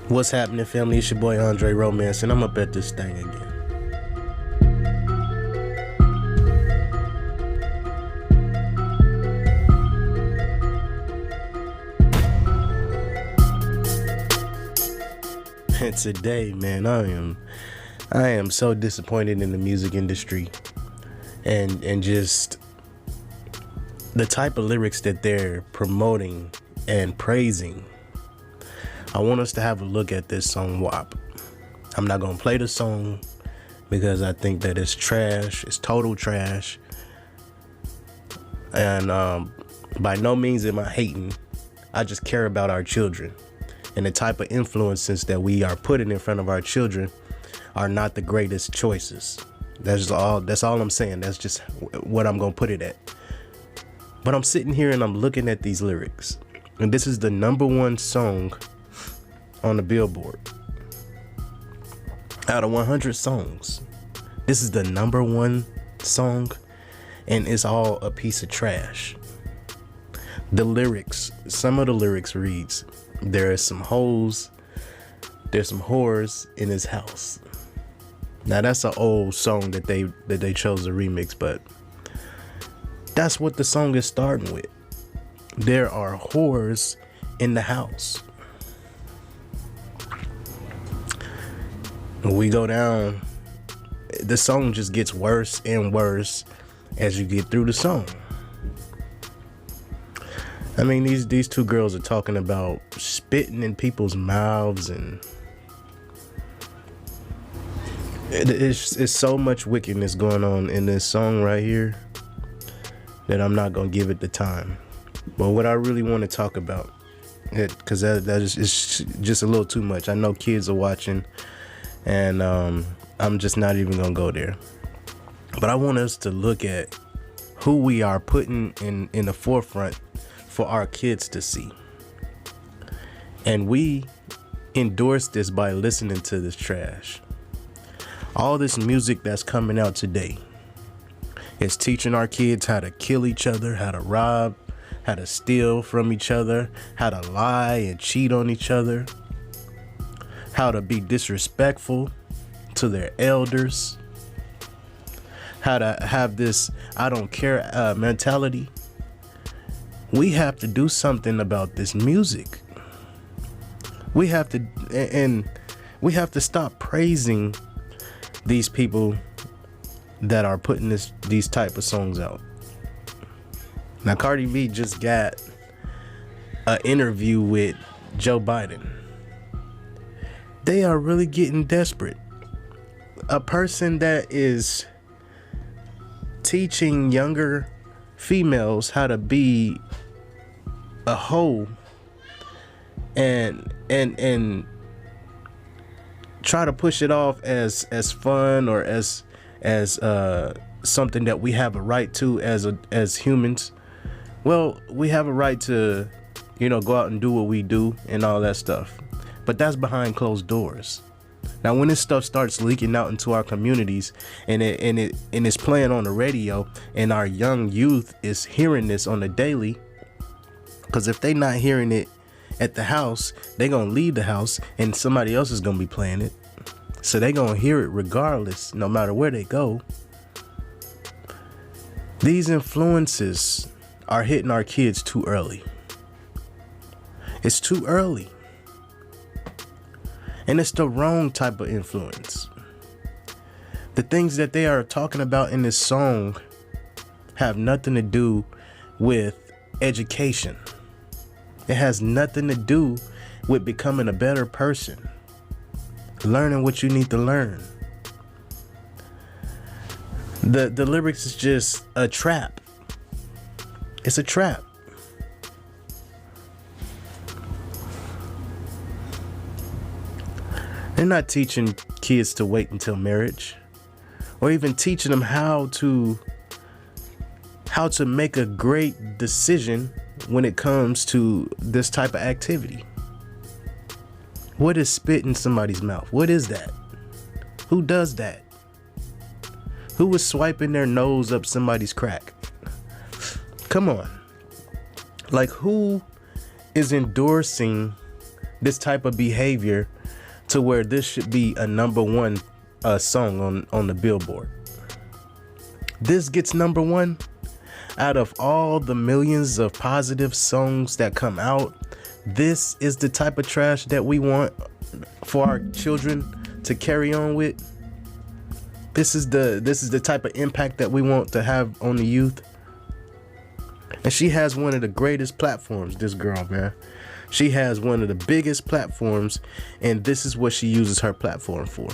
What's happening, family? It's your boy Andre Romance, and I'm up at this thing again. And today, man, I am so disappointed in the music industry, and just the type of lyrics that they're promoting and praising. I want us to have a look at this song WAP. I'm not gonna play the song because I think that it's trash. It's total trash. And by no means am I hating. I just care about our children. And the type of influences that we are putting in front of our children are not the greatest choices. That's all I'm saying. That's just what I'm gonna put it at. But I'm sitting here and I'm looking at these lyrics. And this is the #1 song on the Billboard. Out of 100 songs, this is the #1 song, and it's all a piece of trash. The lyrics, some of the lyrics reads, "There is some hoes, there's some whores in his house." Now that's an old song that they chose to remix, but that's what the song is starting with. There are whores in the house. When we go down, the song just gets worse and worse as you get through the song. I mean, these two girls are talking about spitting in people's mouths, and it's so much wickedness going on in this song right here that I'm not gonna give it the time. But what I really want to talk about, because that is it's just a little too much. I know kids are watching, and I'm just not even gonna go there. But I want us to look at who we are putting in the forefront for our kids to see. And we endorse this by listening to this trash. All this music that's coming out today is teaching our kids how to kill each other, how to rob, how to steal from each other, how to lie and cheat on each other, how to be disrespectful to their elders, how to have this "I don't care" mentality. We have to do something about this music. We have to stop praising these people that are putting these type of songs out. Now, Cardi B just got an interview with Joe Biden. They are really getting desperate. A person that is teaching younger females how to be a hoe and try to push it off as fun or as something that we have a right to as humans. Well, we have a right to, go out and do what we do and all that stuff. But that's behind closed doors. Now, when this stuff starts leaking out into our communities and it's playing on the radio, and our young youth is hearing this on the daily, because if they not hearing it at the house, they gonna leave the house and somebody else is gonna be playing it. So they gonna hear it regardless, no matter where they go. These influences are hitting our kids too early. It's too early. And it's the wrong type of influence. The things that they are talking about in this song have nothing to do with education. It has nothing to do with becoming a better person, learning what you need to learn. The lyrics is just a trap. It's a trap. They're not teaching kids to wait until marriage, or even teaching them how to make a great decision when it comes to this type of activity. What is spit in somebody's mouth? What is that? Who does that? Who is swiping their nose up somebody's crack? Come on. Like, who is endorsing this type of behavior to where this should be a number one song on the Billboard. This gets number one out of all the millions of positive songs that come out. This is the type of trash that we want for our children to carry on with. This is the type of impact that we want to have on the youth. And she has one of the greatest platforms, this girl, man. She has one of the biggest platforms, and this is what she uses her platform for.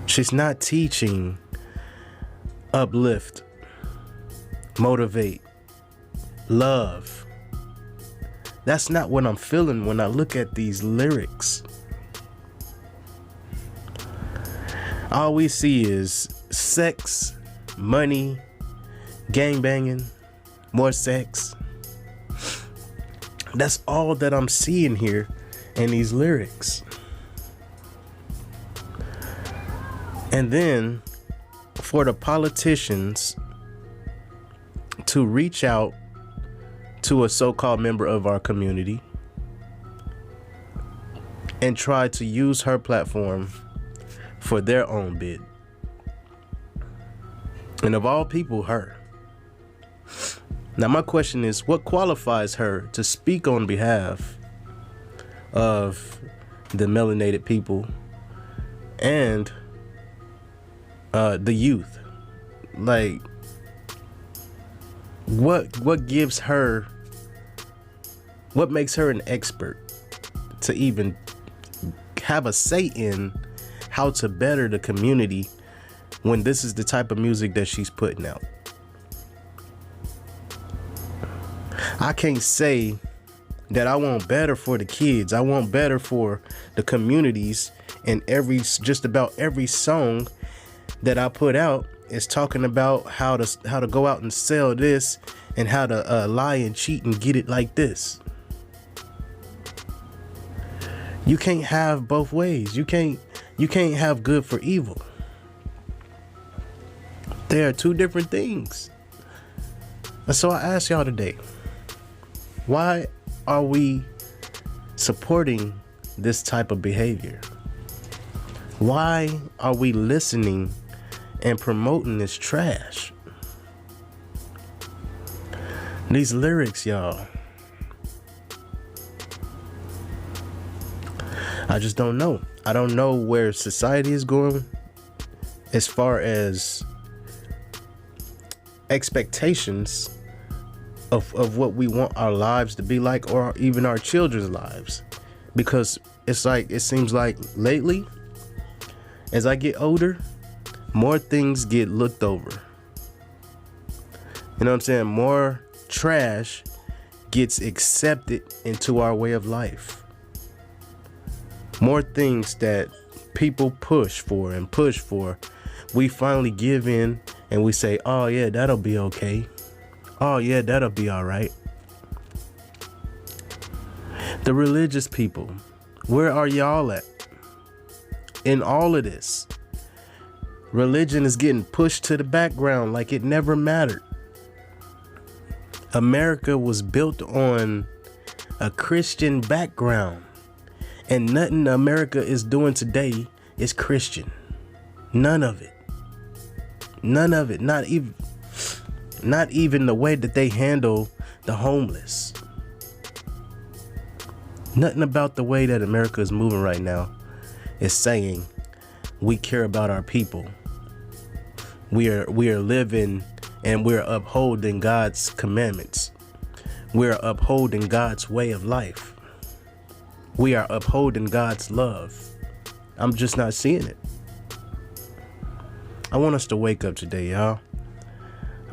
She's not teaching, uplift, motivate, love. That's not what I'm feeling when I look at these lyrics. All we see is sex, money, gangbanging, more sex. That's all that I'm seeing here in these lyrics. And then for the politicians to reach out to a so-called member of our community and try to use her platform for their own bid. And of all people, her. Now my question is, what qualifies her to speak on behalf of the melanated people and the youth? Like, what gives her, what makes her an expert to even have a say in how to better the community when this is the type of music that she's putting out? I can't say that I want better for the kids. I want better for the communities, and just about every song that I put out is talking about how to go out and sell this and how to lie and cheat and get it like this. You can't have both ways. You can't have good for evil. They are two different things. And so I ask y'all today, why are we supporting this type of behavior? Why are we listening and promoting this trash? These lyrics, y'all, I just don't know. I don't know where society is going as far as expectations of what we want our lives to be like, or even our children's lives. Because it seems like lately, as I get older, more things get looked over. You know what I'm saying? More trash gets accepted into our way of life. More things that people push for, we finally give in and we say, oh yeah, that'll be okay. Oh yeah, that'll be all right. The religious people, where are y'all at in all of this? Religion is getting pushed to the background like it never mattered. America was built on a Christian background, and nothing America is doing today is Christian. None of it. None of it. Not even the way that they handle the homeless. Nothing about the way that America is moving right now is saying we care about our people. We are living and we're upholding God's commandments. We're upholding God's way of life. We are upholding God's love. I'm just not seeing it. I want us to wake up today, y'all.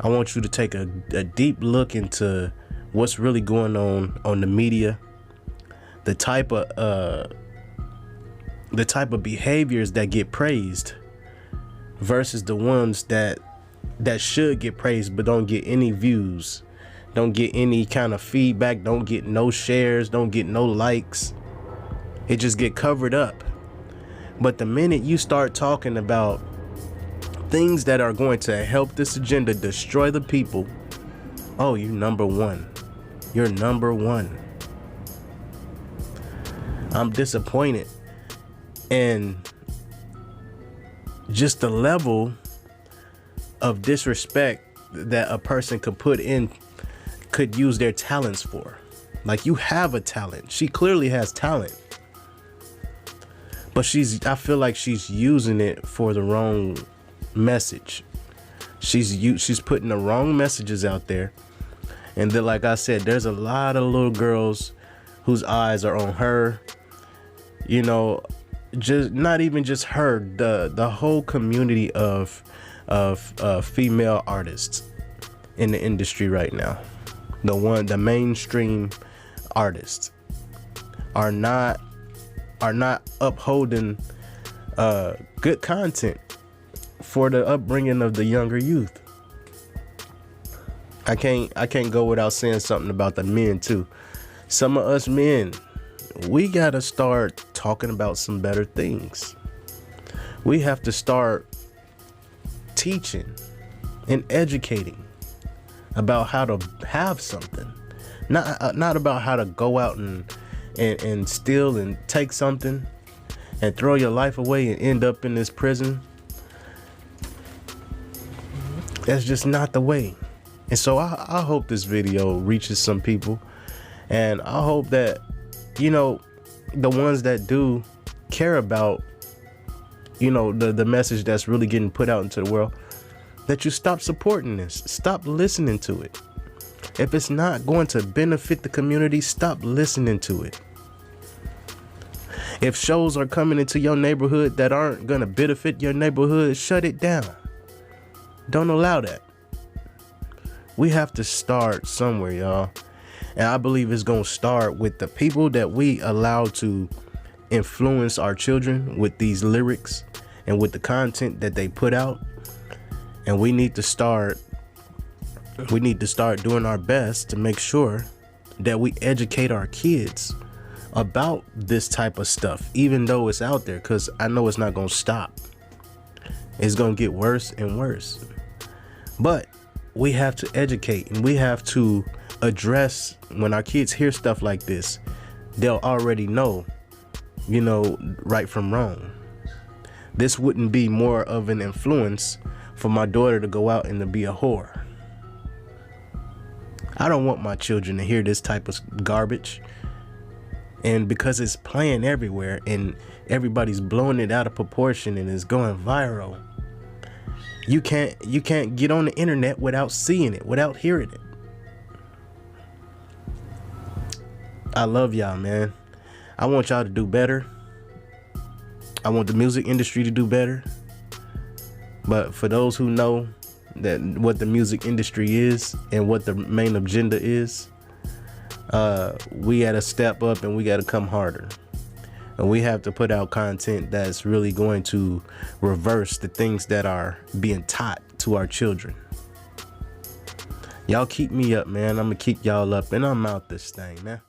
I want you to take a deep look into what's really going on the media, the type of behaviors that get praised versus the ones that should get praised but don't get any views, don't get any kind of feedback, don't get no shares, don't get no likes. It just get covered up. But the minute you start talking about things that are going to help this agenda destroy the people, oh, you're number one. You're number one. I'm disappointed. And just the level of disrespect that a person could use their talents for. Like, you have a talent. She clearly has talent. But I feel like she's using it for the wrong message. She's putting the wrong messages out there. And then, like I said, there's a lot of little girls whose eyes are on her. You know, just not even just her, the whole community of female artists in the industry right now. The mainstream artists are not upholding good content for the upbringing of the younger youth. I can't go without saying something about the men too. Some of us men, we gotta start talking about some better things. We have to start teaching and educating about how to have something, not about how to go out and steal and take something and throw your life away and end up in this prison. That's just not the way. And so I hope this video reaches some people, and I hope that, you know, the ones that do care about, you know, the message that's really getting put out into the world, that you stop supporting this. Stop listening to it. If it's not going to benefit the community, stop listening to it. If shows are coming into your neighborhood that aren't going to benefit your neighborhood, shut it down. Don't allow that. We have to start somewhere, y'all. And I believe it's going to start with the people that we allow to influence our children with these lyrics and with the content that they put out. And we need to start doing our best to make sure that we educate our kids about this type of stuff, even though it's out there, because I know it's not going to stop. It's going to get worse and worse. But we have to educate, and we have to address, when our kids hear stuff like this, they'll already know, you know, right from wrong. This wouldn't be more of an influence for my daughter to go out and to be a whore. I don't want my children to hear this type of garbage. And because it's playing everywhere and everybody's blowing it out of proportion and it's going viral, you can't get on the internet without seeing it, without hearing it. I love y'all, man. I want y'all to do better. I want the music industry to do better. But for those who know that what the music industry is and what the main agenda is, we gotta step up and we gotta come harder. And we have to put out content that's really going to reverse the things that are being taught to our children. Y'all keep me up, man. I'm gonna keep y'all up, and I'm out this thing, man.